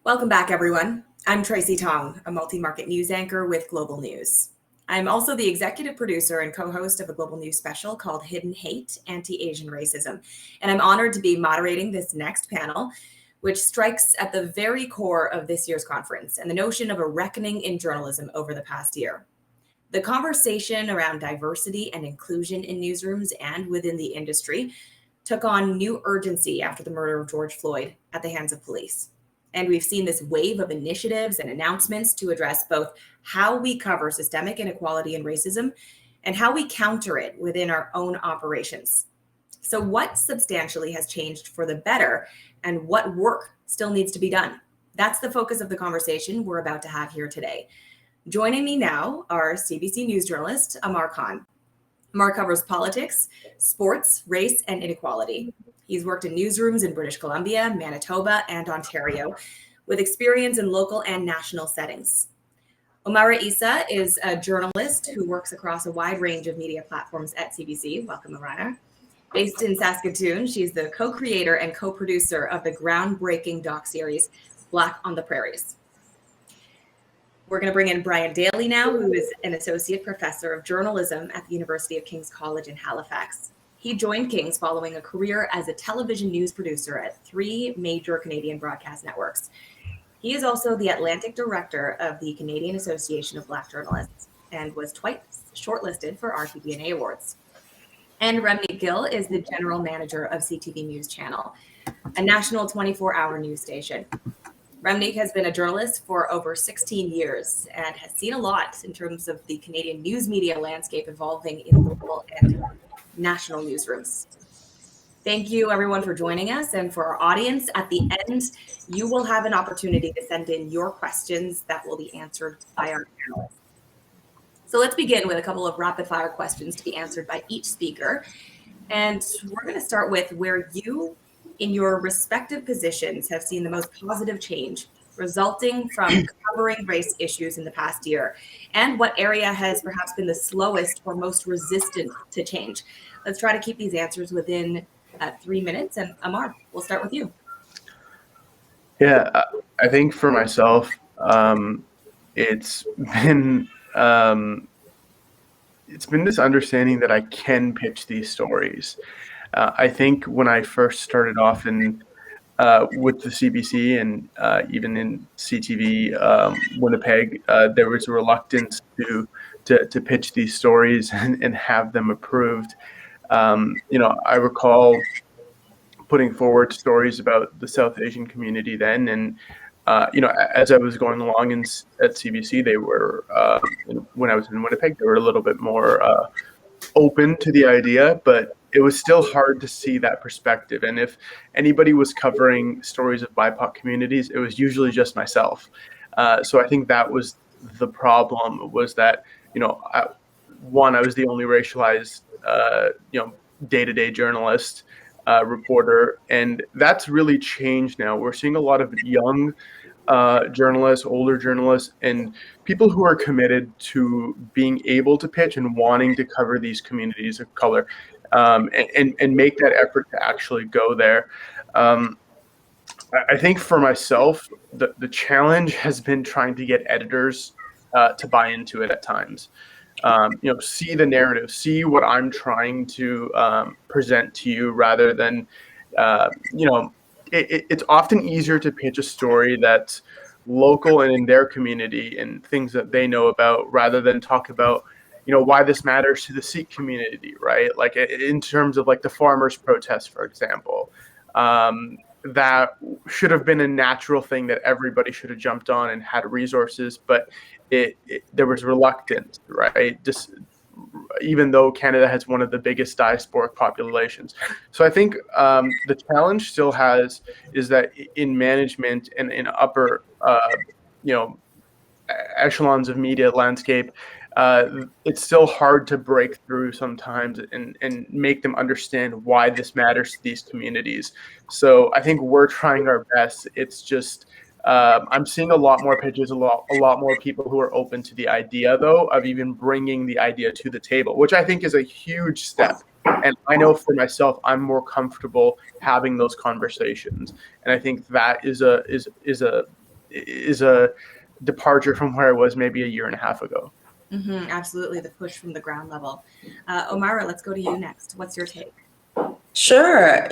Welcome back, everyone. I'm Tracy Tong, a multi-market news anchor with Global News. I'm also the executive producer and co-host of a Global News special called Hidden Hate, Anti-Asian Racism. And I'm honored to be moderating this next panel, which strikes at the very core of this year's conference and the notion of a reckoning in journalism over the past year. The conversation around diversity and inclusion in newsrooms and within the industry took on new urgency after the murder of George Floyd at the hands of police. And we've seen this wave of initiatives and announcements to address both how we cover systemic inequality and racism and how we counter it within our own operations. So what substantially has changed for the better and what work still needs to be done? That's the focus of the conversation we're about to have here today. Joining me now are CBC News journalist Amar Khan. Amar covers politics, sports, race, and inequality. He's worked in newsrooms in British Columbia, Manitoba, and Ontario, with experience in local and national settings. Omara Issa is a journalist who works across a wide range of media platforms at CBC. Welcome, Omara. Based in Saskatoon, she's the co-creator and co-producer of the groundbreaking doc-series Black on the Prairies. We're going to bring in Brian Daly now, who is an associate professor of journalism at the University of King's College in Halifax. He joined King's following a career as a television news producer at 3 major Canadian broadcast networks. He is also the Atlantic director of the Canadian Association of Black Journalists and was twice shortlisted for RTDNA awards. And Remni Gill is the general manager of CTV News Channel, a national 24-hour news station. Remni has been a journalist for over 16 years and has seen a lot in terms of the Canadian news media landscape evolving in local and national newsrooms. Thank you, everyone, for joining us. And for our audience, at the end, you will have an opportunity to send in your questions that will be answered by our panelists. So let's begin with a couple of rapid-fire questions to be answered by each speaker. And we're going to start with where you, in your respective positions, have seen the most positive change resulting from covering race issues in the past year, and what area has perhaps been the slowest or most resistant to change. Let's try to keep these answers within 3 minutes. And Amar, we'll start with you. Yeah, I think for myself, it's been this understanding that I can pitch these stories. I think when I first started off with the CBC and even in CTV Winnipeg, there was a reluctance to pitch these stories and have them approved. I recall putting forward stories about the South Asian community then, and as I was going along at CBC, they were when I was in Winnipeg, they were a little bit more open to the idea, but it was still hard to see that perspective. And if anybody was covering stories of BIPOC communities, it was usually just myself. So I think that was the problem, was that, I was the only racialized, day-to-day journalist, reporter. And that's really changed now. We're seeing a lot of young journalists, older journalists, and people who are committed to being able to pitch and wanting to cover these communities of color. And make that effort to actually go there. I think for myself, the challenge has been trying to get editors to buy into it at times. See the narrative, see what I'm trying to present to you, rather than, it's often easier to pitch a story that's local and in their community and things that they know about, rather than talk about why this matters to the Sikh community, right? Like in terms of like the farmers' protest, for example, that should have been a natural thing that everybody should have jumped on and had resources, but there was reluctance, right? Just even though Canada has one of the biggest diasporic populations. So I think the challenge still is that in management and in upper, echelons of media landscape, it's still hard to break through sometimes and make them understand why this matters to these communities. So I think we're trying our best. It's just I'm seeing a lot more pitches, a lot more people who are open to the idea, though, of even bringing the idea to the table, which I think is a huge step. And I know for myself, I'm more comfortable having those conversations, and I think that is a is a departure from where I was maybe a year and a half ago. Absolutely, the push from the ground level. Omara, let's go to you next. What's your take? Sure.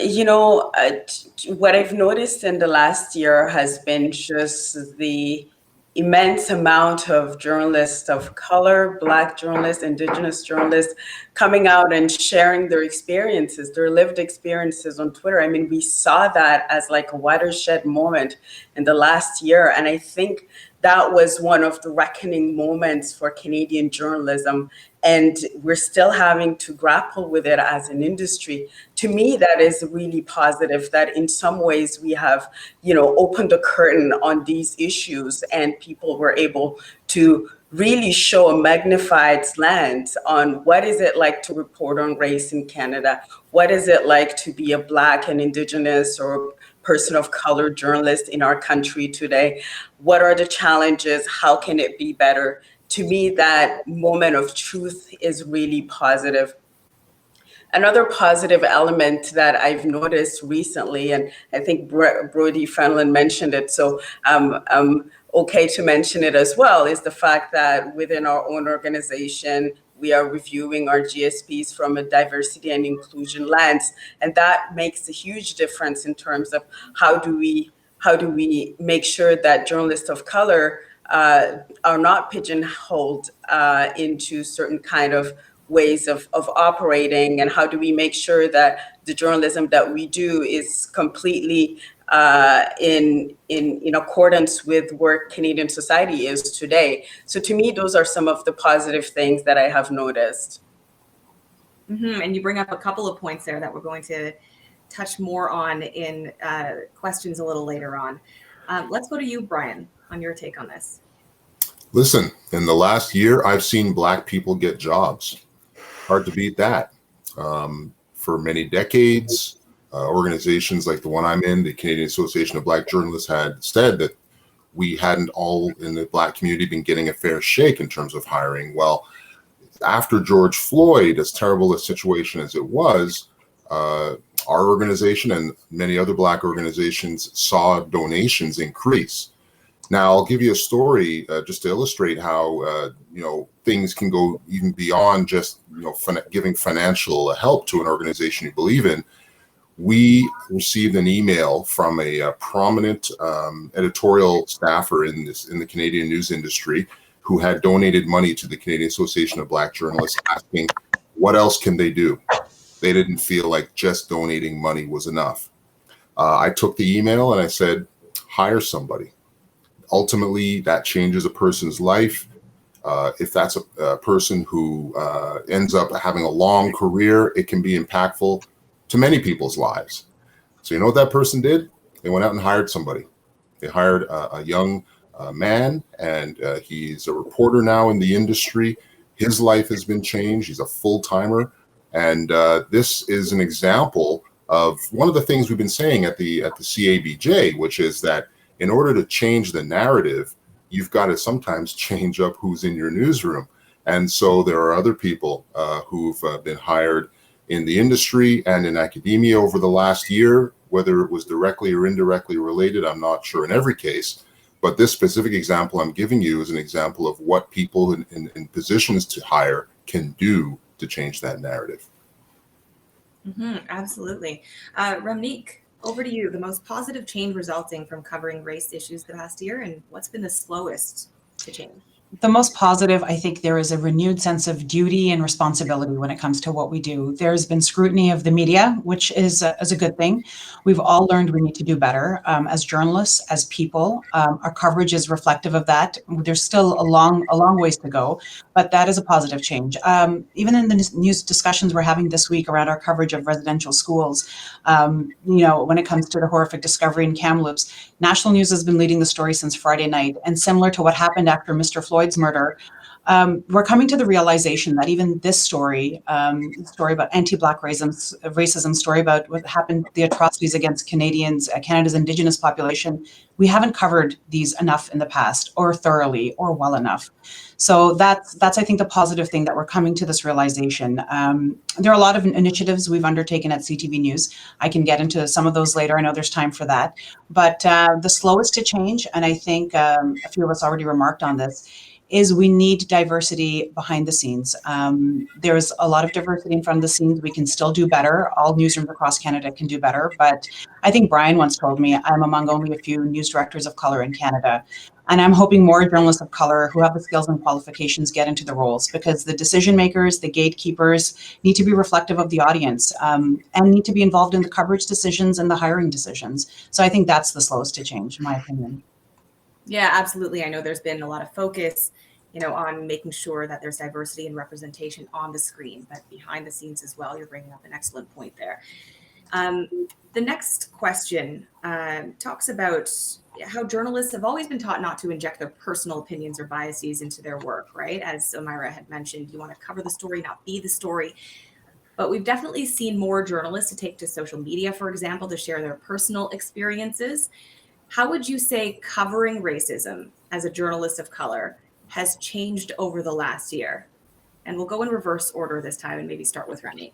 What I've noticed in the last year has been just the immense amount of journalists of color, Black journalists, Indigenous journalists coming out and sharing their experiences, their lived experiences on Twitter. I mean, we saw that as like a watershed moment in the last year. And I think that was one of the reckoning moments for Canadian journalism. And we're still having to grapple with it as an industry. To me, that is really positive that in some ways we have, opened the curtain on these issues and people were able to really show a magnified lens on what is it like to report on race in Canada? What is it like to be a Black and Indigenous or person of color journalist in our country today? What are the challenges? How can it be better? To me, that moment of truth is really positive. Another positive element that I've noticed recently, and I think Brody Fenlon mentioned it, so I'm okay to mention it as well, is the fact that within our own organization, we are reviewing our GSPs from a diversity and inclusion lens, and that makes a huge difference in terms of how do we make sure that journalists of color are not pigeonholed into certain kind of ways of operating, and how do we make sure that the journalism that we do is completely in accordance with where Canadian society is today. So to me, those are some of the positive things that I have noticed. And you bring up a couple of points there that we're going to touch more on in questions a little later on. Let's go to you, Brian, on your take on this. Listen, in the last year, I've seen Black people get jobs. Hard to beat that. For many decades, organizations like the one I'm in, the Canadian Association of Black Journalists, had said that we hadn't all in the Black community been getting a fair shake in terms of hiring. Well, after George Floyd, as terrible a situation as it was, our organization and many other Black organizations saw donations increase. Now, I'll give you a story just to illustrate how things can go even beyond just giving financial help to an organization you believe in. We received an email from a prominent editorial staffer in the Canadian news industry who had donated money to the Canadian Association of Black Journalists, asking what else can they do. They didn't feel like just donating money was enough. I took the email and I said, hire somebody. Ultimately, that changes a person's life. If that's a person who ends up having a long career, it can be impactful to many people's lives. So you know what that person did? They went out and hired somebody. They hired a young man, and he's a reporter now in the industry. His life has been changed. He's a full-timer. And this is an example of one of the things we've been saying at the CABJ, which is that in order to change the narrative, you've got to sometimes change up who's in your newsroom. And so there are other people who've been hired in the industry and in academia over the last year, whether it was directly or indirectly related, I'm not sure in every case. But this specific example I'm giving you is an example of what people in positions to hire can do to change that narrative. Absolutely. Ramneek, over to you. The most positive change resulting from covering race issues the past year, and what's been the slowest to change? The most positive, I think there is a renewed sense of duty and responsibility when it comes to what we do. There's been scrutiny of the media, which is a good thing. We've all learned we need to do better as journalists, as people. Our coverage is reflective of that. There's still a long ways to go, but that is a positive change. Even in the news discussions we're having this week around our coverage of residential schools, when it comes to the horrific discovery in Kamloops, national news has been leading the story since Friday night. And similar to what happened after Mr. Floyd's murder, we're coming to the realization that even this story, story about anti-Black racism, story about what happened, the atrocities against Canadians, Canada's Indigenous population, we haven't covered these enough in the past, or thoroughly, or well enough. So that's I think the positive thing, that we're coming to this realization. There are a lot of initiatives we've undertaken at CTV News. I can get into some of those later. I know there's time for that. But the slowest to change, and I think a few of us already remarked on this, is we need diversity behind the scenes. There's a lot of diversity in front of the scenes. We can still do better. All newsrooms across Canada can do better. But I think Brian once told me I'm among only a few news directors of color in Canada. And I'm hoping more journalists of color who have the skills and qualifications get into the roles, because the decision makers, the gatekeepers, need to be reflective of the audience, and need to be involved in the coverage decisions and the hiring decisions. So I think that's the slowest to change, in my opinion. Yeah, absolutely. I know there's been a lot of focus, on making sure that there's diversity and representation on the screen, but behind the scenes as well. You're bringing up an excellent point there. The next question talks about how journalists have always been taught not to inject their personal opinions or biases into their work, right? As Omira had mentioned, you want to cover the story, not be the story. But we've definitely seen more journalists to take to social media, for example, to share their personal experiences. How would you say covering racism as a journalist of color has changed over the last year? And we'll go in reverse order this time and maybe start with Remy.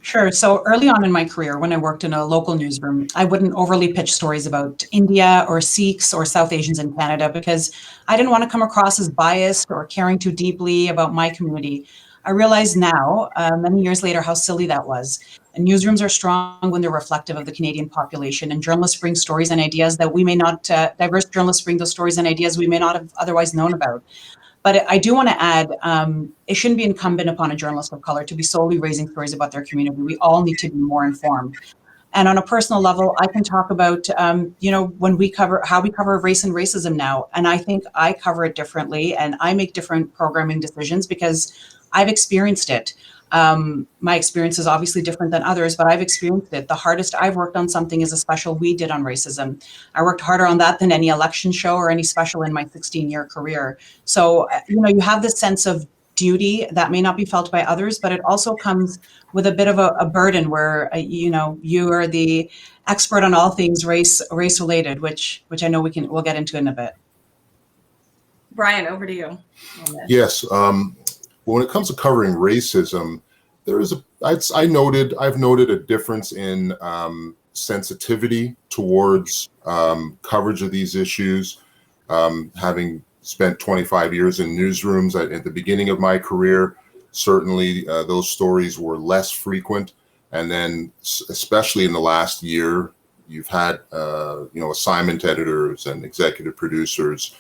Sure. So early on in my career, when I worked in a local newsroom, I wouldn't overly pitch stories about India or Sikhs or South Asians in Canada, because I didn't want to come across as biased or caring too deeply about my community. I realize now, many years later, how silly that was. And newsrooms are strong when they're reflective of the Canadian population, and journalists bring stories and ideas that we may not, diverse journalists bring those stories and ideas we may not have otherwise known about. But I do want to add, it shouldn't be incumbent upon a journalist of color to be solely raising stories about their community. We all need to be more informed. And on a personal level, I can talk about, when we cover, how we cover race and racism now. And I think I cover it differently, and I make different programming decisions because I've experienced it. My experience is obviously different than others, but I've experienced it. The hardest I've worked on something is a special we did on racism. I worked harder on that than any election show or any special in my 16-year career. So, you have this sense of duty that may not be felt by others, but it also comes with a bit of a burden where, you are the expert on all things race related, which I know we'll get into in a bit. Brian, over to you. Yes. When it comes to covering racism, I've noted a difference in sensitivity towards coverage of these issues. Having spent 25 years in newsrooms at the beginning of my career, certainly those stories were less frequent. And then, especially in the last year, you've had assignment editors and executive producers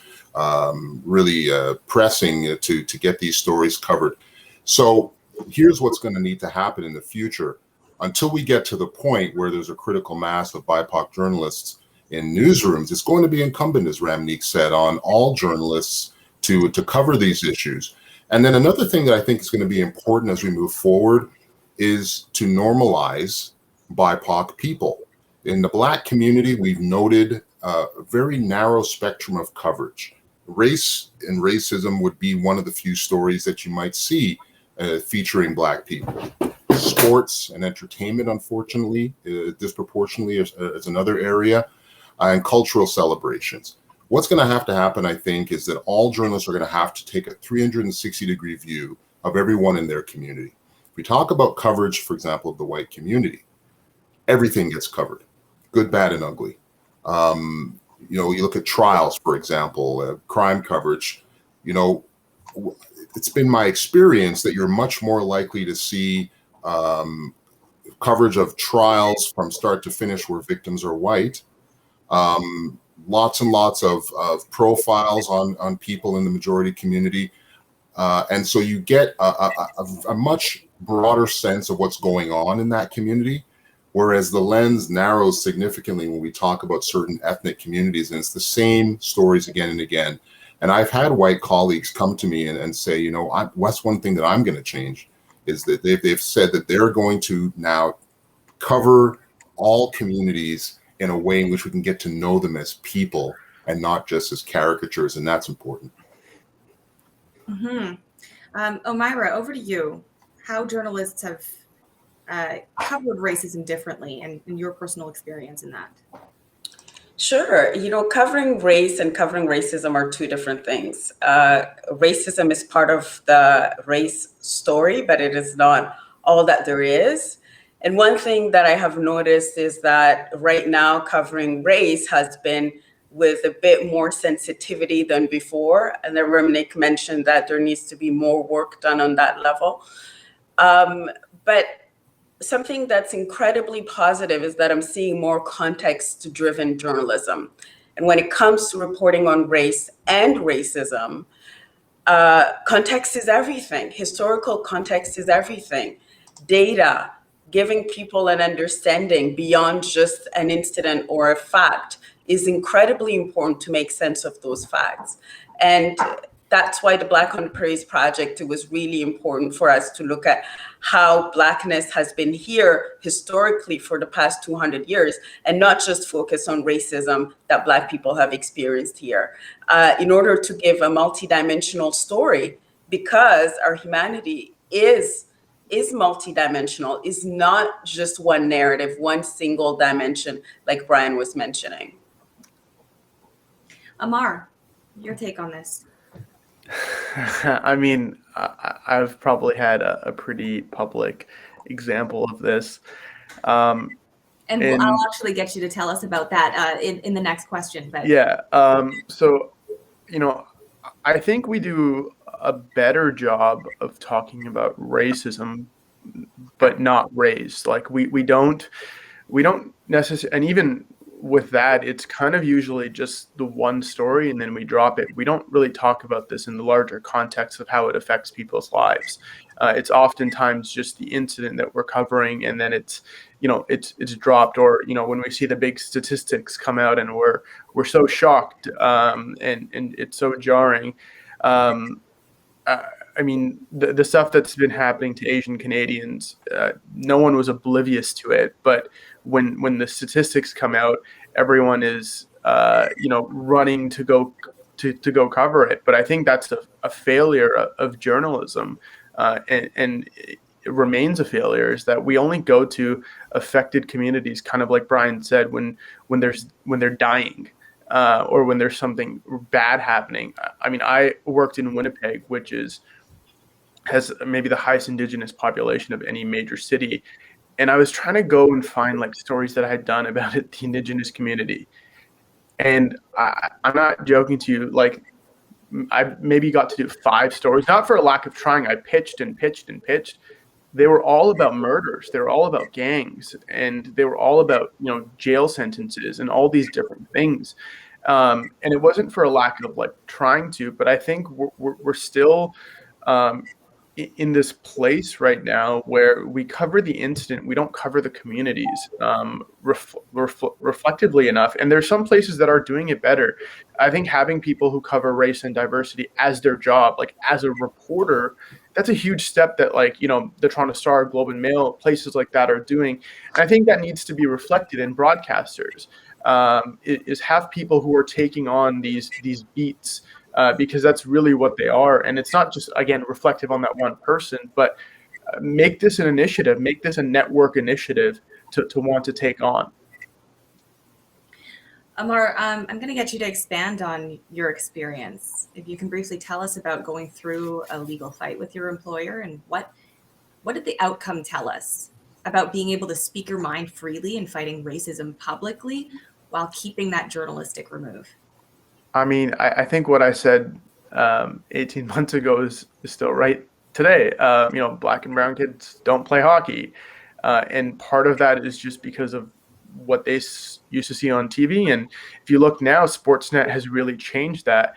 really pressing to get these stories covered. So here's what's going to need to happen in the future. Until we get to the point where there's a critical mass of BIPOC journalists in newsrooms, it's going to be incumbent, as Ramneek said, on all journalists to cover these issues. And then another thing that I think is going to be important as we move forward is to normalize BIPOC people. In the Black community, we've noted a very narrow spectrum of coverage. Race and racism would be one of the few stories that you might see featuring Black people. Sports and entertainment, unfortunately, disproportionately is another area, and cultural celebrations. What's going to happen, I think, is that all journalists are going to have to take a 360-degree view of everyone in their community. If we talk about coverage, for example, of the white community, everything gets covered, good, bad, and ugly. You look at trials, for example, crime coverage. It's been my experience that you're much more likely to see coverage of trials from start to finish where victims are white. Lots and lots of profiles on people in the majority community. And so you get a much broader sense of what's going on in that community, whereas the lens narrows significantly when we talk about certain ethnic communities, and it's the same stories again and again. And I've had white colleagues come to me and say, that's one thing that I'm going to change, is that they've said that they're going to now cover all communities in a way in which we can get to know them as people and not just as caricatures, and that's important. Mm-hmm. Omira, over to you. How journalists have covered racism differently and your personal experience in that? Sure. Covering race and covering racism are two different things. Racism is part of the race story, but it is not all that there is. And one thing that I have noticed is that right now covering race has been with a bit more sensitivity than before. And then Reminick mentioned that there needs to be more work done on that level. But something that's incredibly positive is that I'm seeing more context-driven journalism. And when it comes to reporting on race and racism, context is everything. Historical context is everything. Data, giving people an understanding beyond just an incident or a fact is incredibly important to make sense of those facts. And that's why the Black on the Prairies project, it was really important for us to look at how Blackness has been here historically for the past 200 years and not just focus on racism that Black people have experienced here. In order to give a multidimensional story, because our humanity is multidimensional, is not just one narrative, one single dimension, like Brian was mentioning. Amar, your take on this? I mean, I've probably had a pretty public example of this. And I'll actually get you to tell us about that in the next question. But yeah, so, I think we do a better job of talking about racism, but not race. Like we don't necessarily, and even with that, it's kind of usually just the one story and then we drop it. We don't really talk about this in the larger context of how it affects people's lives. It's oftentimes just the incident that we're covering, and then it's dropped, or when we see the big statistics come out and we're so shocked, and it's so jarring. I mean, the stuff that's been happening to Asian Canadians, no one was oblivious to it. But when the statistics come out, everyone is running to go cover it. But I think that's a failure of journalism, and it remains a failure, is that we only go to affected communities, kind of like Brian said, when they're dying. Or when there's something bad happening. I mean, I worked in Winnipeg, which has maybe the highest Indigenous population of any major city. And I was trying to go and find like stories that I had done about the Indigenous community. And I'm not joking to you, like I maybe got to do 5 stories, not for a lack of trying. I pitched and pitched and pitched. They were all about murders. They were all about gangs, and they were all about jail sentences and all these different things. And it wasn't for a lack of like trying to, but I think we're still in this place right now where we cover the incident, we don't cover the communities reflectively enough. And there's some places that are doing it better. I think having people who cover race and diversity as their job, like as a reporter, that's a huge step that the Toronto Star, Globe and Mail, places like that are doing. And I think that needs to be reflected in broadcasters, is have people who are taking on these beats, because that's really what they are. And it's not just, again, reflective on that one person, but make this an initiative, make this a network initiative to want to take on. Amar, I'm going to get you to expand on your experience. If you can briefly tell us about going through a legal fight with your employer, and what did the outcome tell us about being able to speak your mind freely and fighting racism publicly while keeping that journalistic remove? I mean, I think what I said 18 months ago is still right today. Black and brown kids don't play hockey. And part of that is just because of what they used to see on TV. And if you look now, Sportsnet has really changed that.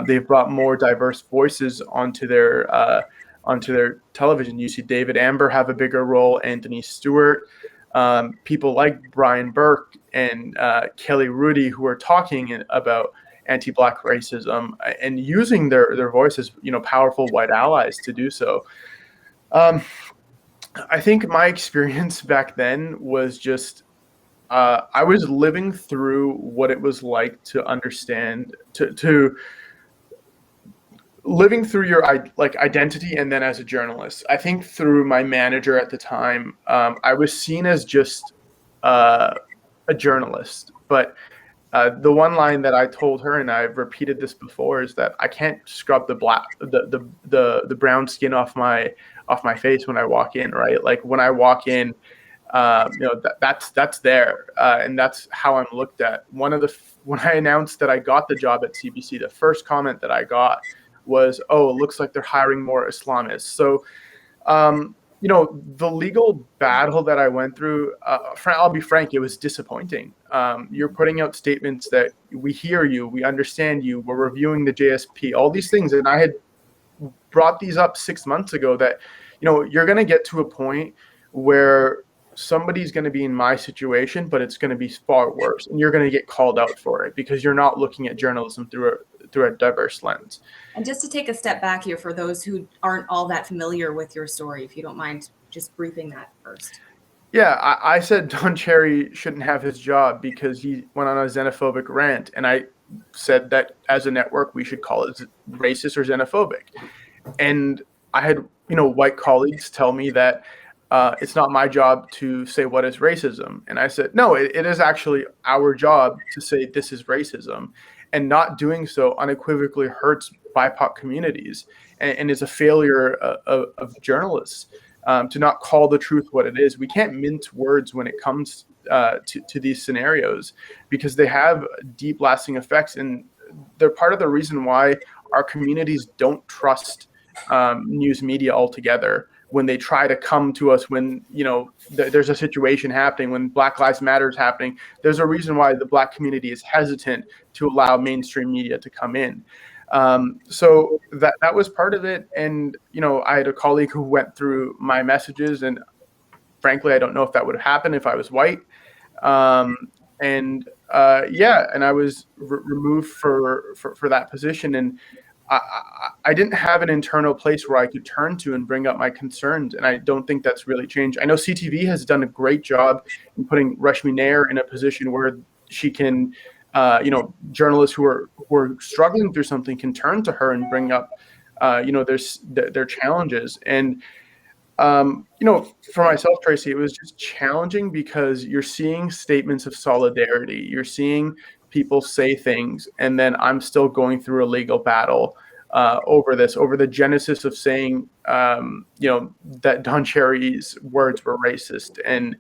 They've brought more diverse voices onto their television. You see David Amber have a bigger role, Anthony Stewart, people like Brian Burke and Kelly Rudy, who are talking about anti-Black racism and using their voices, powerful white allies to do so. I think my experience back then was just, I was living through what it was like to understand, to living through your identity and then as a journalist. I think through my manager at the time, I was seen as just a journalist. But the one line that I told her, and I've repeated this before, is that I can't scrub the brown skin off my face when I walk in, right? Like when I walk in, that's there, and that's how I'm looked at. When I announced that I got the job at CBC, the first comment that I got was, "Oh, it looks like they're hiring more Islamists." So, the legal battle that I went through, I'll be frank, it was disappointing. You're putting out statements that we hear you, we understand you, we're reviewing the JSP, all these things, and I had brought these up 6 months ago that, you're going to get to a point where somebody's going to be in my situation, but it's going to be far worse, and you're going to get called out for it because you're not looking at journalism through a diverse lens. And just to take a step back here for those who aren't all that familiar with your story, if you don't mind just briefing that first. Yeah, I said Don Cherry shouldn't have his job because he went on a xenophobic rant, and I said that as a network we should call it racist or xenophobic. And I had white colleagues tell me that it's not my job to say what is racism. And I said, no, it is actually our job to say this is racism. And not doing so unequivocally hurts BIPOC communities and is a failure of journalists to not call the truth what it is. We can't mince words when it comes to these scenarios because they have deep lasting effects. And they're part of the reason why our communities don't trust news media altogether. When they try to come to us when, there's a situation happening, when Black Lives Matter is happening, there's a reason why the Black community is hesitant to allow mainstream media to come in. So that was part of it. And, I had a colleague who went through my messages, and frankly, I don't know if that would have happened if I was white. And I was removed for that position. And I didn't have an internal place where I could turn to and bring up my concerns, and I don't think that's really changed. I know CTV has done a great job in putting Rashmi Nair in a position where she can, journalists who are struggling through something can turn to her and bring up, their challenges. And for myself, Tracy, it was just challenging because you're seeing statements of solidarity, you're seeing people say things, and then I'm still going through a legal battle over the genesis of saying, that Don Cherry's words were racist. And,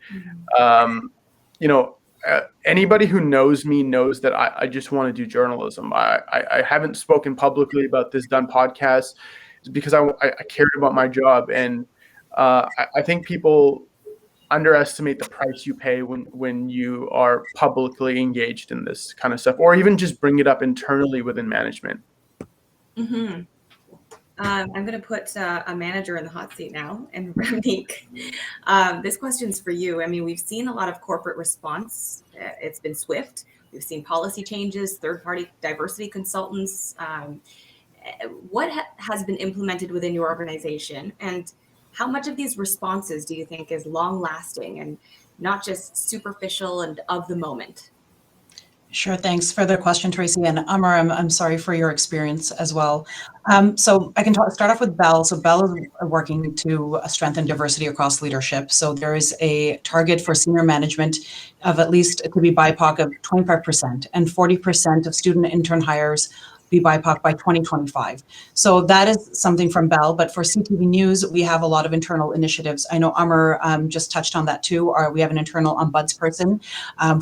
anybody who knows me knows that I just want to do journalism. I haven't spoken publicly about this done podcast because I cared about my job. And I think people underestimate the price you pay when you are publicly engaged in this kind of stuff, or even just bring it up internally within management. Mm-hmm. I'm going to put a manager in the hot seat now, and Ramneek, this question's for you. I mean, we've seen a lot of corporate response. It's been swift. We've seen policy changes, third-party diversity consultants. What has been implemented within your organization, and how much of these responses do you think is long-lasting and not just superficial and of the moment? Sure, thanks for the question, Tracy. And Amar, I'm sorry for your experience as well. So I can start off with Bell. So Bell is working to strengthen diversity across leadership. So there is a target for senior management of at least, it could be BIPOC of 25%, and 40% of student intern hires be BIPOC by 2025. So that is something from Bell, but for CTV News, we have a lot of internal initiatives. I know Amar just touched on that too. We have an internal ombudsperson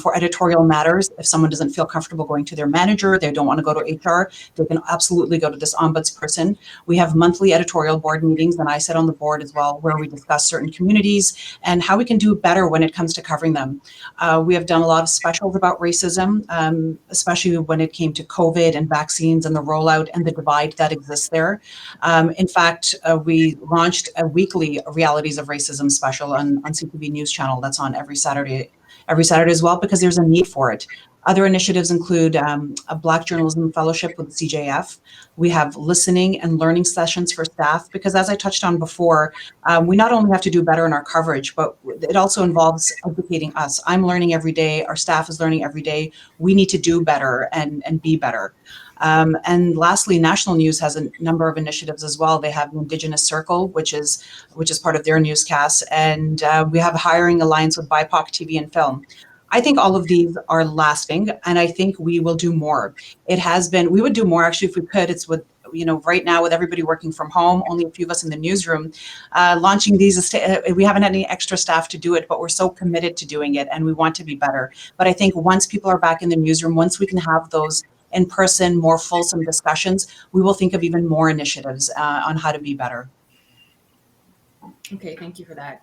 for editorial matters. If someone doesn't feel comfortable going to their manager, they don't want to go to HR, they can absolutely go to this ombudsperson. We have monthly editorial board meetings, and I sit on the board as well, where we discuss certain communities and how we can do better when it comes to covering them. We have done a lot of specials about racism, especially when it came to COVID and vaccines and the rollout and the divide that exists there. In fact, we launched a weekly Realities of Racism special on CTV News channel that's on every Saturday as well, because there's a need for it. Other initiatives include a Black Journalism Fellowship with CJF. We have listening and learning sessions for staff, because as I touched on before, we not only have to do better in our coverage, but it also involves educating us. I'm learning every day, our staff is learning every day. We need to do better and be better. And lastly, National News has a number of initiatives as well. They have an Indigenous Circle, which is part of their newscasts, and we have a hiring alliance with BIPOC TV and Film. I think all of these are lasting, and I think we will do more. We would do more actually if we could. It's with, right now with everybody working from home, only a few of us in the newsroom, launching these, we haven't had any extra staff to do it, but we're so committed to doing it and we want to be better. But I think once people are back in the newsroom, once we can have those in-person, more fulsome discussions, we will think of even more initiatives on how to be better. Okay, thank you for that.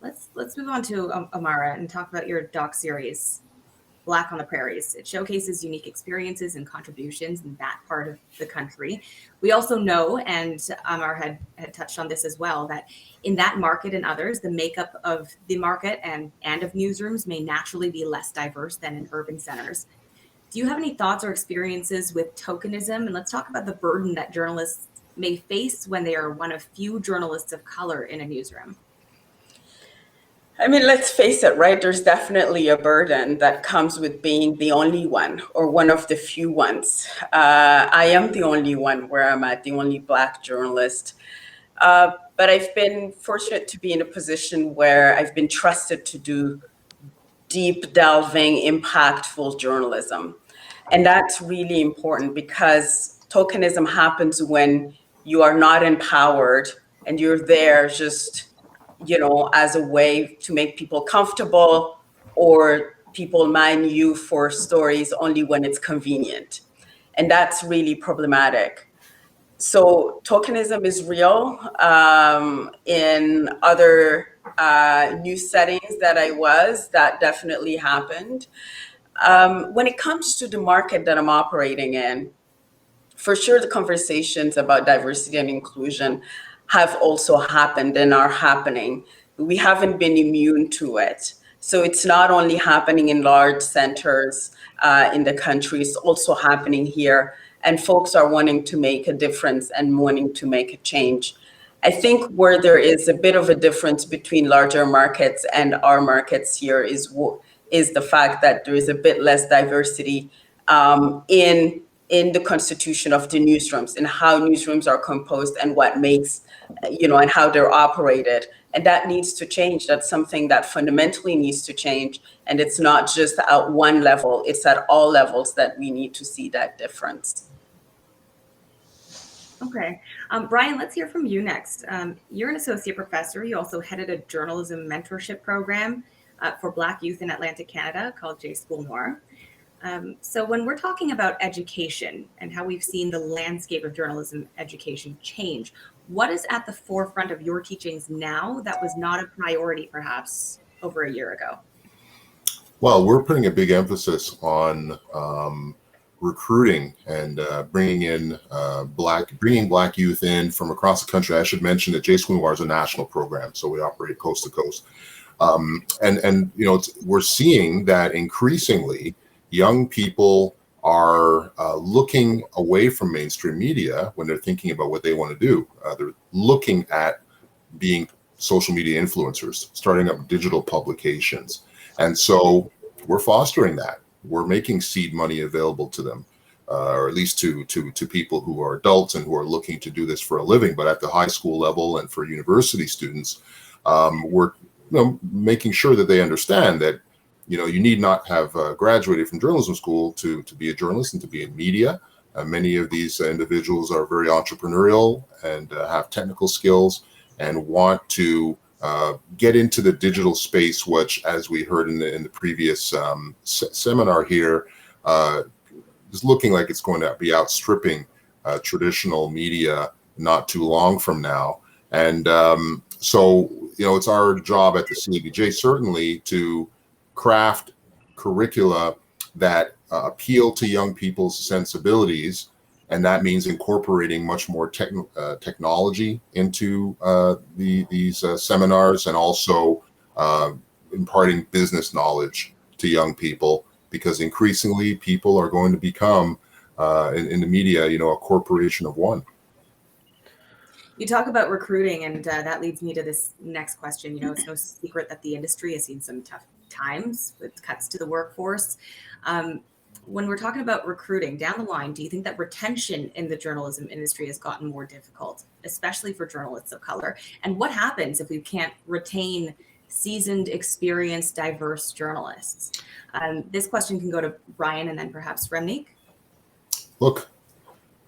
Let's move on to Amara and talk about your doc series, Black on the Prairies. It showcases unique experiences and contributions in that part of the country. We also know, and Amara had touched on this as well, that in that market and others, the makeup of the market and of newsrooms may naturally be less diverse than in urban centers. Do you have any thoughts or experiences with tokenism? And let's talk about the burden that journalists may face when they are one of few journalists of color in a newsroom. I mean, let's face it, right? There's definitely a burden that comes with being the only one or one of the few ones. I am the only one where I'm at, the only Black journalist. But I've been fortunate to be in a position where I've been trusted to do deep, delving, impactful journalism. And that's really important because tokenism happens when you are not empowered and you're there just, as a way to make people comfortable, or people mine you for stories only when it's convenient. And that's really problematic. So tokenism is real. In other news settings that definitely happened. When it comes to the market that I'm operating in, for sure, the conversations about diversity and inclusion have also happened and are happening. We haven't been immune to it. So it's not only happening in large centers in the country, it's also happening here. And folks are wanting to make a difference and wanting to make a change. I think where there is a bit of a difference between larger markets and our markets here is the fact that there is a bit less diversity in the constitution of the newsrooms and how newsrooms are composed and what makes, and how they're operated. And that needs to change. That's something that fundamentally needs to change. And it's not just at one level, it's at all levels that we need to see that difference. Okay. Brian, let's hear from you next. You're an associate professor. You also headed a journalism mentorship program for Black youth in Atlantic Canada called J School Noir. So when we're talking about education and how we've seen the landscape of journalism education change, what is at the forefront of your teachings now that was not a priority perhaps over a year ago? Well, we're putting a big emphasis on recruiting and bringing Black youth in from across the country. I should mention that J School Noir is a national program, so we operate coast to coast. We're seeing that increasingly young people are looking away from mainstream media when they're thinking about what they want to do. They're looking at being social media influencers, starting up digital publications. And so we're fostering that. We're making seed money available to them, or at least to people who are adults and who are looking to do this for a living. But at the high school level and for university students, we're making sure that they understand that you need not have graduated from journalism school to be a journalist and to be in media. Many of these individuals are very entrepreneurial and have technical skills and want to get into the digital space, which, as we heard in the previous seminar here, is looking like it's going to be outstripping traditional media not too long from now. And so it's our job at the CBJ certainly to craft curricula that appeal to young people's sensibilities, and that means incorporating much more technology into these seminars, and also imparting business knowledge to young people, because increasingly people are going to become in the media, a corporation of one. You talk about recruiting, and that leads me to this next question. It's no secret that the industry has seen some tough times with cuts to the workforce. When we're talking about recruiting down the line, do you think that retention in the journalism industry has gotten more difficult, especially for journalists of color? And what happens if we can't retain seasoned, experienced, diverse journalists? This question can go to Brian and then perhaps Remnick. Look,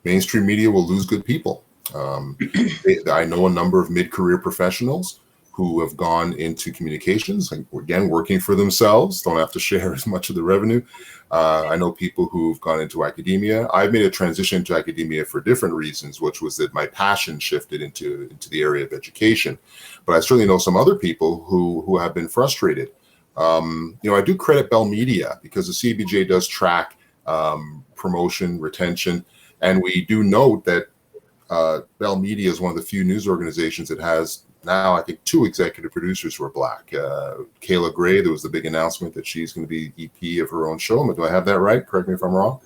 mainstream media will lose good people. I know a number of mid-career professionals who have gone into communications, and again, working for themselves, don't have to share as much of the revenue. I know people who've gone into academia. I've made a transition to academia for different reasons, which was that my passion shifted into the area of education. But I certainly know some other people who have been frustrated. I do credit Bell Media because the CBJ does track promotion, retention, and we do note that Bell Media is one of the few news organizations that has now, I think, 2 executive producers who are Black. Kayla Gray, there was the big announcement that she's going to be EP of her own show. Do I have that right? Correct me if I'm wrong.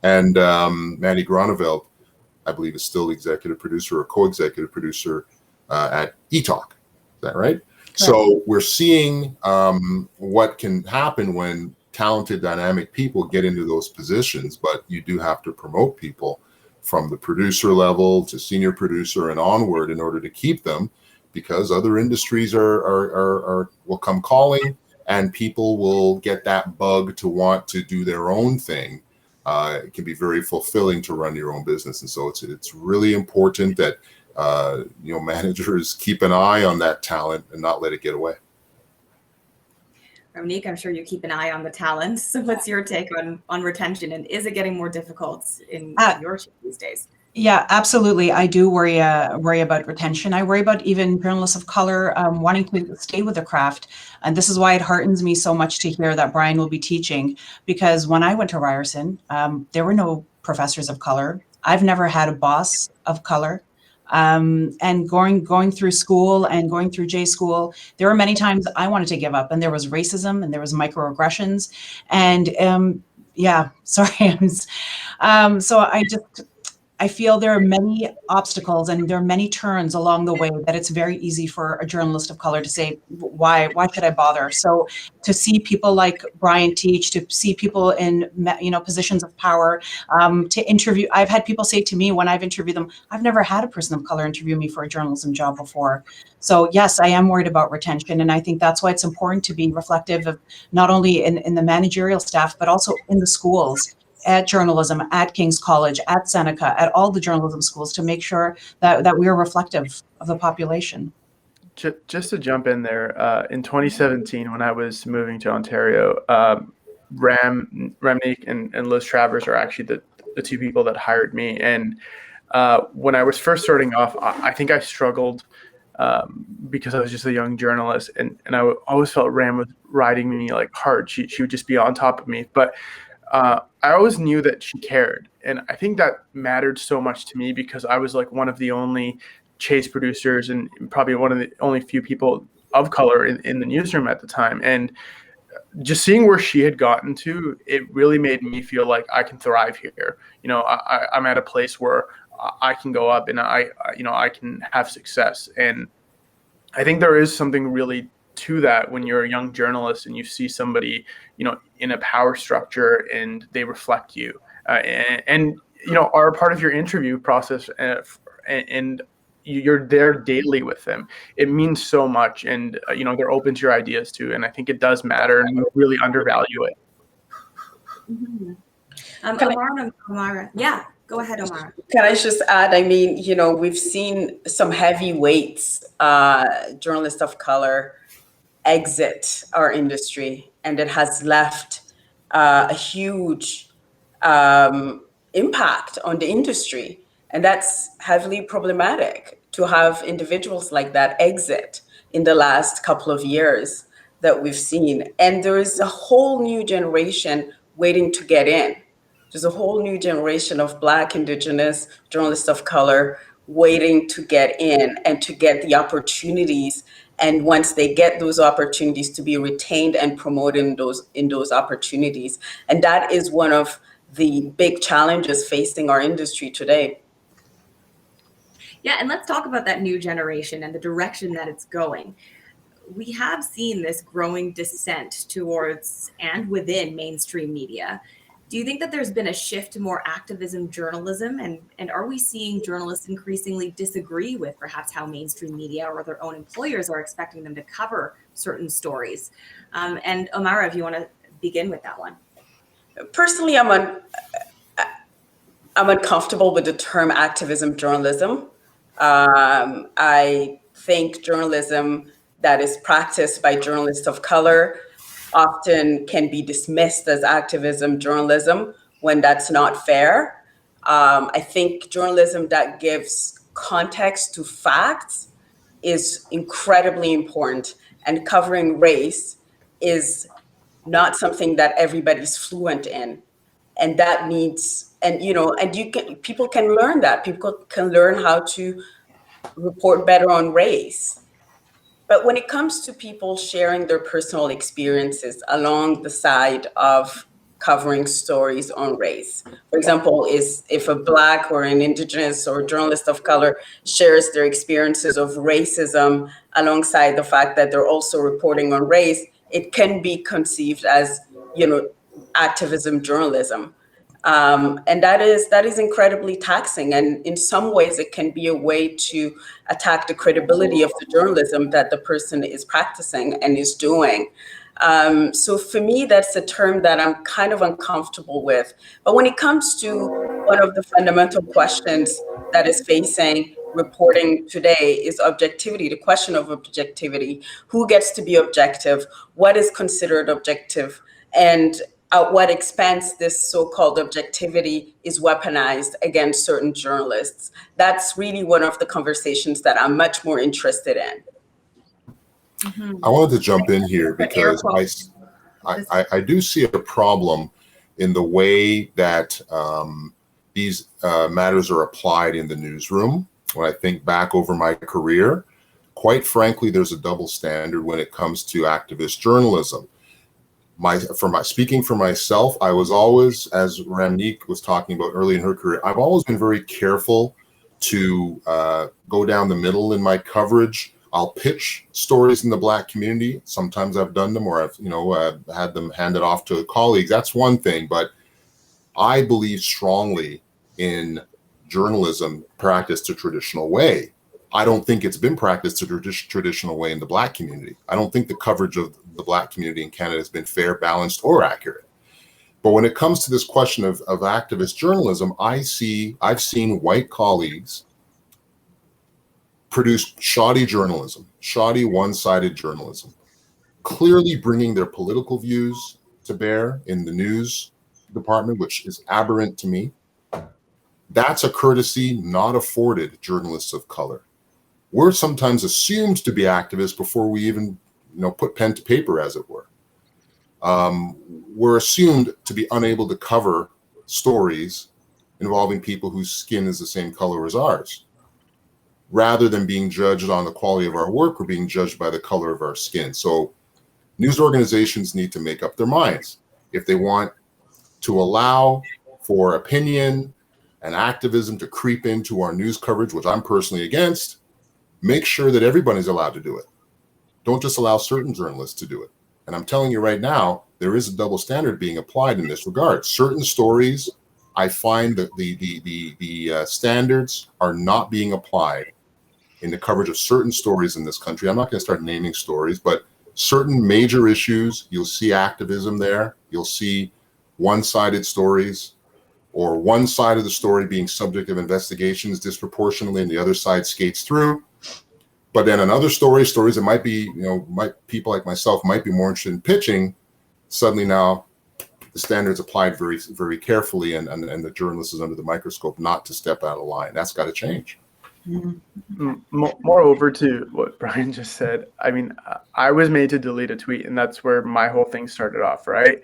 And Mandy Groneveld, I believe, is still executive producer or co-executive producer at eTalk. Is that right? Correct. So we're seeing what can happen when talented, dynamic people get into those positions, but you do have to promote people from the producer level to senior producer and onward in order to keep them, because other industries will come calling and people will get that bug to want to do their own thing. It can be very fulfilling to run your own business, and so it's really important that managers keep an eye on that talent and not let it get away. Remnick, I'm sure you keep an eye on the talent. So what's your take on retention, and is it getting more difficult in your shift these days? Yeah, absolutely. I do worry about retention. I worry about even journalists of color wanting to stay with the craft. And this is why it heartens me so much to hear that Brian will be teaching, because when I went to Ryerson, there were no professors of color. I've never had a boss of color. And going through school and going through J school, there were many times I wanted to give up, and there was racism and there was microaggressions. And so I feel there are many obstacles and there are many turns along the way that it's very easy for a journalist of color to say, why should I bother? So to see people like Brian teach, to see people in positions of power, to interview. I've had people say to me when I've interviewed them, I've never had a person of color interview me for a journalism job before. So yes, I am worried about retention. And I think that's why it's important to be reflective of not only in the managerial staff, but also in the schools, at journalism, at King's College, at Seneca, at all the journalism schools, to make sure that we are reflective of the population. Just to jump in there, in 2017, when I was moving to Ontario, Remnick and Liz Travers are actually the 2 people that hired me. And when I was first starting off, I think I struggled because I was just a young journalist, and I always felt Ram was riding me like hard. She would just be on top of me. But I always knew that she cared. And I think that mattered so much to me because I was like one of the only Chase producers and probably one of the only few people of color in the newsroom at the time. And just seeing where she had gotten to, it really made me feel like I can thrive here. I'm at a place where I can go up and I can have success. And I think there is something really to that when you're a young journalist and you see somebody, in a power structure and they reflect you and are a part of your interview process and you're there daily with them. It means so much. And, they're open to your ideas too. And I think it does matter and we really undervalue it. Mm-hmm. Omara. Yeah, go ahead, Omara. Can I just add, we've seen some heavyweights, journalists of color, exit our industry, and it has left a huge impact on the industry. And that's heavily problematic to have individuals like that exit in the last couple of years that we've seen. And there is a whole new generation waiting to get in. There's a whole new generation of Black, Indigenous journalists of color waiting to get in and to get the opportunities. And once they get those opportunities, to be retained and promoted in those opportunities. And that is one of the big challenges facing our industry today. Yeah, and let's talk about that new generation and the direction that it's going. We have seen this growing dissent towards and within mainstream media. Do you think that there's been a shift to more activism journalism, and are we seeing journalists increasingly disagree with perhaps how mainstream media or their own employers are expecting them to cover certain stories? And Omara, if you want to begin with that one. Personally, I'm uncomfortable with the term activism journalism. I think journalism that is practiced by journalists of color often can be dismissed as activism journalism when that's not fair. I think journalism that gives context to facts is incredibly important, and covering race is not something that everybody's fluent in, and that needs, and people can learn that. People can learn how to report better on race. But when it comes to people sharing their personal experiences along the side of covering stories on race, for example, is if a Black or an Indigenous or journalist of color shares their experiences of racism alongside the fact that they're also reporting on race, it can be conceived as, activism journalism. And that is incredibly taxing. And in some ways, it can be a way to attack the credibility of the journalism that the person is practicing and is doing. So for me, that's a term that I'm kind of uncomfortable with. But when it comes to one of the fundamental questions that is facing reporting today is objectivity, the question of objectivity. Who gets to be objective? What is considered objective? And at what expense this so-called objectivity is weaponized against certain journalists. That's really one of the conversations that I'm much more interested in. Mm-hmm. I wanted to jump in here because I do see a problem in the way that these matters are applied in the newsroom. When I think back over my career, quite frankly, there's a double standard when it comes to activist journalism. Speaking for myself, I was always, as Ramneek was talking about early in her career, I've always been very careful to go down the middle in my coverage. I'll pitch stories in the Black community. Sometimes I've done them, or I've had them handed off to colleagues. That's one thing, but I believe strongly in journalism practiced the traditional way. I don't think it's been practiced the traditional way in the Black community. I don't think the coverage of the Black community in Canada has been fair, balanced, or accurate. But when it comes to this question of activist journalism, I've seen white colleagues produce shoddy journalism, shoddy one-sided journalism, clearly bringing their political views to bear in the news department, which is aberrant to me. That's a courtesy not afforded journalists of color. We're sometimes assumed to be activists before we even, put pen to paper, as it were. We're assumed to be unable to cover stories involving people whose skin is the same color as ours. Rather than being judged on the quality of our work, we're being judged by the color of our skin. So news organizations need to make up their minds. If they want to allow for opinion and activism to creep into our news coverage, which I'm personally against, make sure that everybody's allowed to do it. Don't just allow certain journalists to do it. And I'm telling you right now, there is a double standard being applied in this regard. Certain stories, I find that the standards are not being applied in the coverage of certain stories in this country. I'm not going to start naming stories, but certain major issues, you'll see activism there. You'll see one-sided stories, or one side of the story being subject of investigations disproportionately and the other side skates through. But then another stories that might be, people like myself might be more interested in pitching, suddenly now the standards applied very, very carefully, and the journalist is under the microscope not to step out of line. That's got to change. Moreover to what Brian just said, I mean, I was made to delete a tweet, and that's where my whole thing started off, right?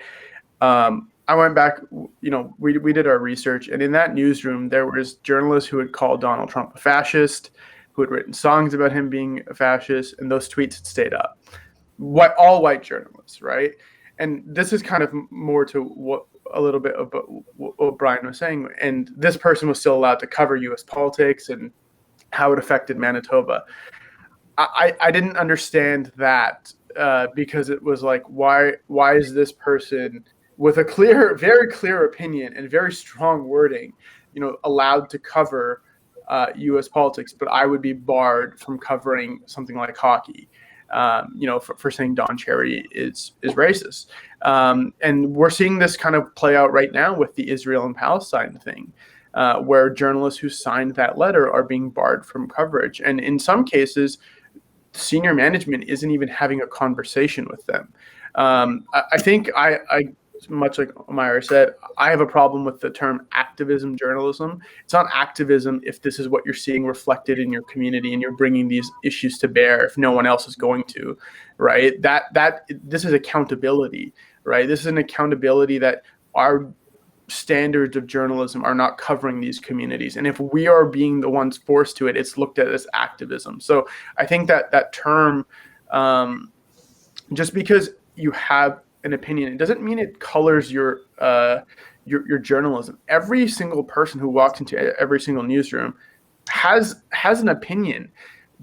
I went back, we did our research, and in that newsroom, there was journalists who had called Donald Trump a fascist, who had written songs about him being a fascist, and those tweets had stayed up. All white journalists, right? And this is kind of more to a little bit of what Brian was saying. And this person was still allowed to cover U.S. politics and how it affected Manitoba. I didn't understand that because it was like, why is this person with a very clear opinion and very strong wording, allowed to cover U.S. politics, but I would be barred from covering something like hockey, for saying Don Cherry is racist. And we're seeing this kind of play out right now with the Israel and Palestine thing, where journalists who signed that letter are being barred from coverage. And in some cases, senior management isn't even having a conversation with them. I think much like Myra said, I have a problem with the term activism journalism. It's not activism if this is what you're seeing reflected in your community and you're bringing these issues to bear if no one else is going to, right? This is accountability, right? This is an accountability that our standards of journalism are not covering these communities. And if we are being the ones forced to it, it's looked at as activism. So I think that term, just because you have an opinion, it doesn't mean it colors your journalism. Every single person who walks into every single newsroom has an opinion.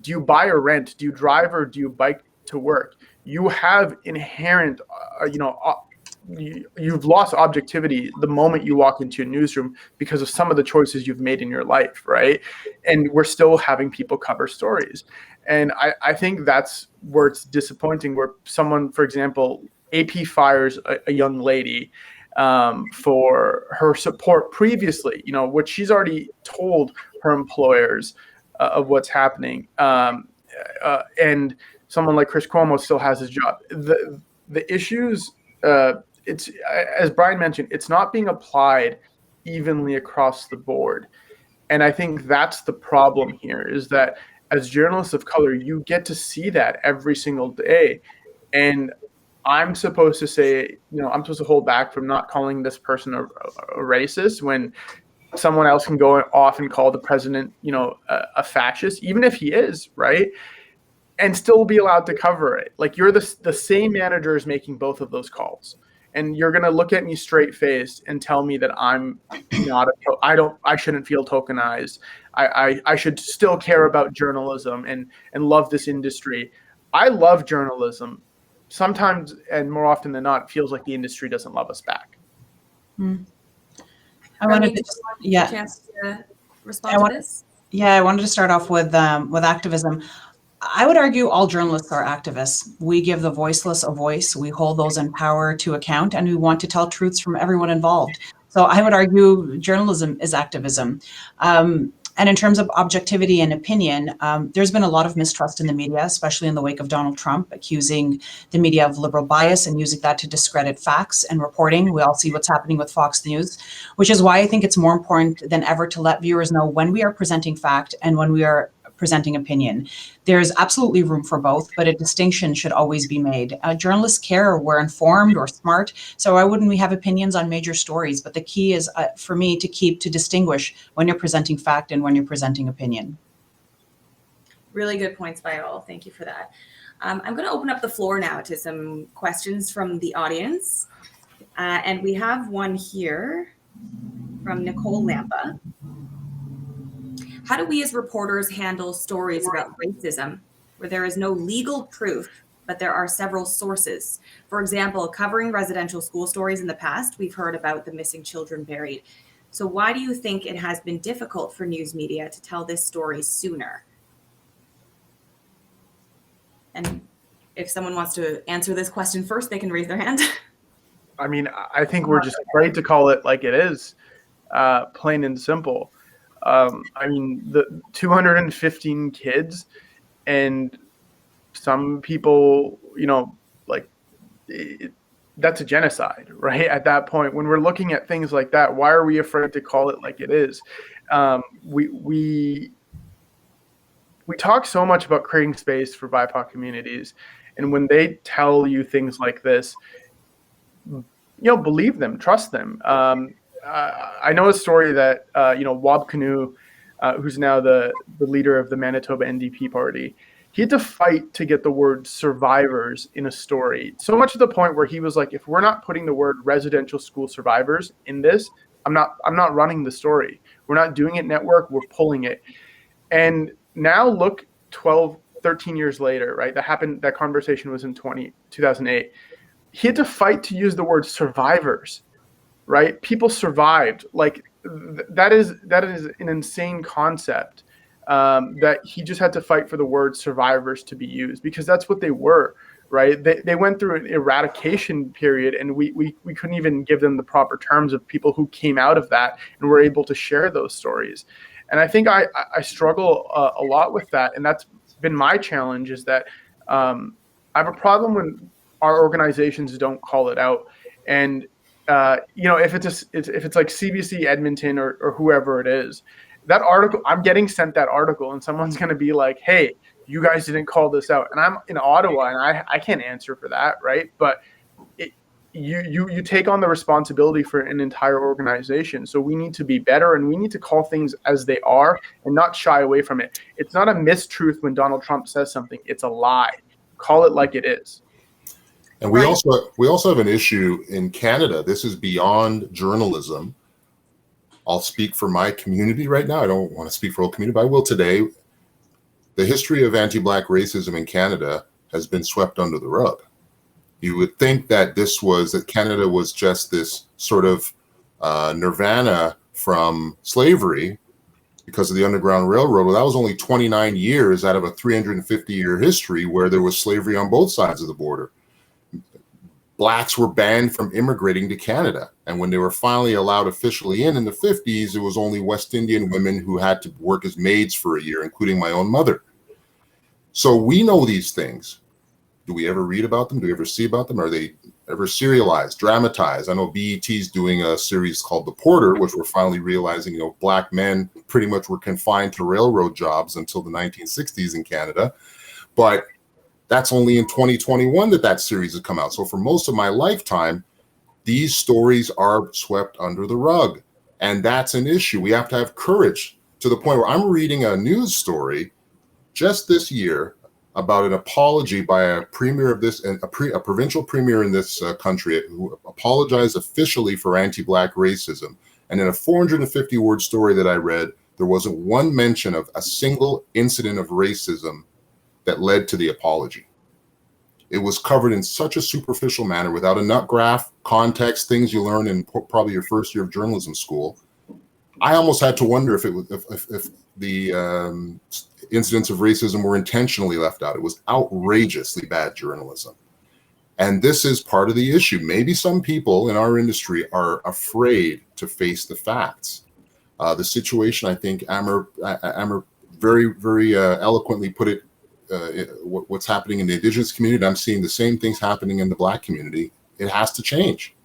Do you buy or rent? Do you drive or do you bike to work? You have inherent, you've lost objectivity the moment you walk into a newsroom because of some of the choices you've made in your life, right? And we're still having people cover stories. And I think that's where it's disappointing, where someone, for example, AP fires a young lady for her support previously, which she's already told her employers of what's happening. And someone like Chris Cuomo still has his job. The issues, it's, as Brian mentioned, it's not being applied evenly across the board. And I think that's the problem here, is that as journalists of color, you get to see that every single day. And I'm supposed to say, I'm supposed to hold back from not calling this person a racist when someone else can go off and call the president, a fascist, even if he is, right? And still be allowed to cover it. Like, you're the same manager is making both of those calls. And you're going to look at me straight faced and tell me that I'm not, I shouldn't feel tokenized. I should still care about journalism and love this industry. I love journalism. Sometimes, and more often than not, it feels like the industry doesn't love us back. I wanted to, a chance to respond to this. Yeah, I wanted to start off with activism. I would argue all journalists are activists. We give the voiceless a voice. We hold those in power to account, and we want to tell truths from everyone involved. So I would argue journalism is activism. And in terms of objectivity and opinion, there's been a lot of mistrust in the media, especially in the wake of Donald Trump, accusing the media of liberal bias and using that to discredit facts and reporting. We all see what's happening with Fox News, which is why I think it's more important than ever to let viewers know when we are presenting fact and when we are presenting opinion. There's absolutely room for both, but a distinction should always be made. Journalists care we're informed or smart, so why wouldn't we have opinions on major stories? But the key is, for me, to distinguish when you're presenting fact and when you're presenting opinion. Really good points by all. Thank you for that. I'm going to open up the floor now to some questions from the audience. And we have one here from Nicole Lampa. How do we as reporters handle stories about racism where there is no legal proof, but there are several sources? For example, covering residential school stories in the past, we've heard about the missing children buried. So why do you think it has been difficult for news media to tell this story sooner? And if someone wants to answer this question first, they can raise their hand. I mean, I think we're just afraid to call it like it is, plain and simple. I mean, the 215 kids, and some people, that's a genocide, right? At that point, when we're looking at things like that, why are we afraid to call it like it is? We talk so much about creating space for BIPOC communities, and when they tell you things like this, believe them, trust them. I know a story that, Wab Kinew, who's now the leader of the Manitoba NDP party, he had to fight to get the word survivors in a story. So much to the point where he was like, if we're not putting the word residential school survivors in this, I'm not running the story. We're not doing it network, we're pulling it. And now look 12, 13 years later, right? That conversation was in 2008. he had to fight to use the word survivors, right? People survived. Like that is an insane concept, that he just had to fight for the word survivors to be used, because that's what they were, right? They went through an eradication period, and we couldn't even give them the proper terms of people who came out of that and were able to share those stories. And I think I struggle a lot with that, and that's been my challenge, is that I have a problem when our organizations don't call it out. And if it's like CBC Edmonton or whoever it is, that article, I'm getting sent that article, and someone's going to be like, hey, you guys didn't call this out. And I'm in Ottawa, and I can't answer for that, right? But you take on the responsibility for an entire organization. So we need to be better, and we need to call things as they are and not shy away from it. It's not a mistruth when Donald Trump says something. It's a lie. Call it like it is. And we also have an issue in Canada. This is beyond journalism. I'll speak for my community right now. I don't want to speak for all community, but I will today. The history of anti-Black racism in Canada has been swept under the rug. You would think that Canada was just this sort of nirvana from slavery because of the Underground Railroad. Well, that was only 29 years out of a 350-year history where there was slavery on both sides of the border. Blacks were banned from immigrating to Canada. And when they were finally allowed officially in the 50s, it was only West Indian women who had to work as maids for a year, including my own mother. So we know these things. Do we ever read about them? Do we ever see about them? Are they ever serialized, dramatized? I know BET's doing a series called The Porter, which we're finally realizing, Black men pretty much were confined to railroad jobs until the 1960s in Canada. But that's only in 2021 that series has come out. So for most of my lifetime, these stories are swept under the rug. And that's an issue. We have to have courage, to the point where I'm reading a news story just this year about an apology by a premier of this, a provincial premier in this country, who apologized officially for anti-Black racism. And in a 450-word story that I read, there wasn't one mention of a single incident of racism that led to the apology. It was covered in such a superficial manner, without a nut graph, context, things you learn in probably your first year of journalism school. I almost had to wonder if the incidents of racism were intentionally left out. It was outrageously bad journalism. And this is part of the issue. Maybe some people in our industry are afraid to face the facts. The situation, I think Amber very, very eloquently put it, what's happening in the Indigenous community. I'm seeing the same things happening in the Black community. It has to change.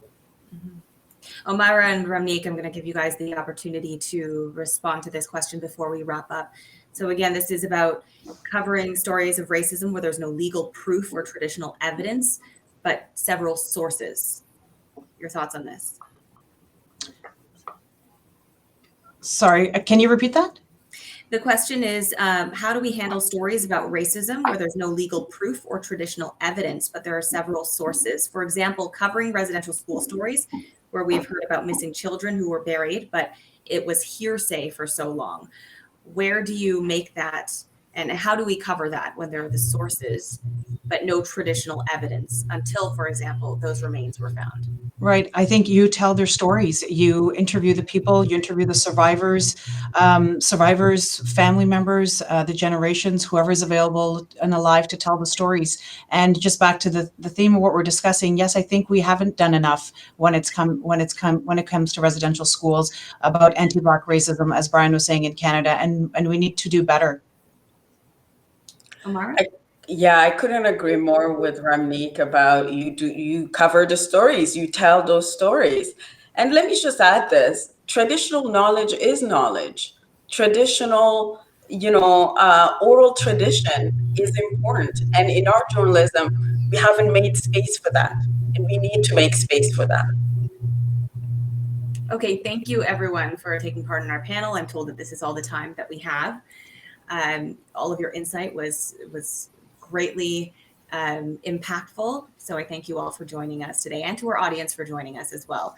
Omira and Ramneek, I'm going to give you guys the opportunity to respond to this question before we wrap up. So again, this is about covering stories of racism where there's no legal proof or traditional evidence, but several sources. Your thoughts on this? Sorry, can you repeat that? The question is, how do we handle stories about racism where there's no legal proof or traditional evidence, but there are several sources? For example, covering residential school stories where we've heard about missing children who were buried, but it was hearsay for so long. Where do you make that, and how do we cover that when there are the sources, but no traditional evidence until, for example, those remains were found? Right. I think you tell their stories. You interview the people, you interview the survivors, family members, the generations, whoever's available and alive to tell the stories. And just back to the theme of what we're discussing. Yes, I think we haven't done enough when it comes to residential schools about anti-Black racism, as Brian was saying, in Canada, and we need to do better. Omira? Yeah, I couldn't agree more with Ramneek about you cover the stories, you tell those stories. And let me just add this, traditional knowledge is knowledge. Traditional, oral tradition is important. And in our journalism, we haven't made space for that. And we need to make space for that. Okay, thank you everyone for taking part in our panel. I'm told that this is all the time that we have. All of your insight was greatly impactful. So I thank you all for joining us today, and to our audience for joining us as well.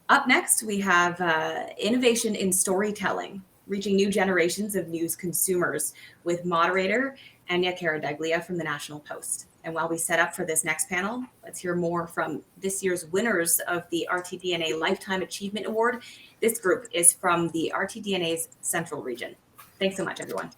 Up next, we have innovation in storytelling, reaching new generations of news consumers, with moderator Anya Caradeglia from the National Post. And while we set up for this next panel, let's hear more from this year's winners of the RTDNA Lifetime Achievement Award. This group is from the RTDNA's Central region. Thanks so much, everyone.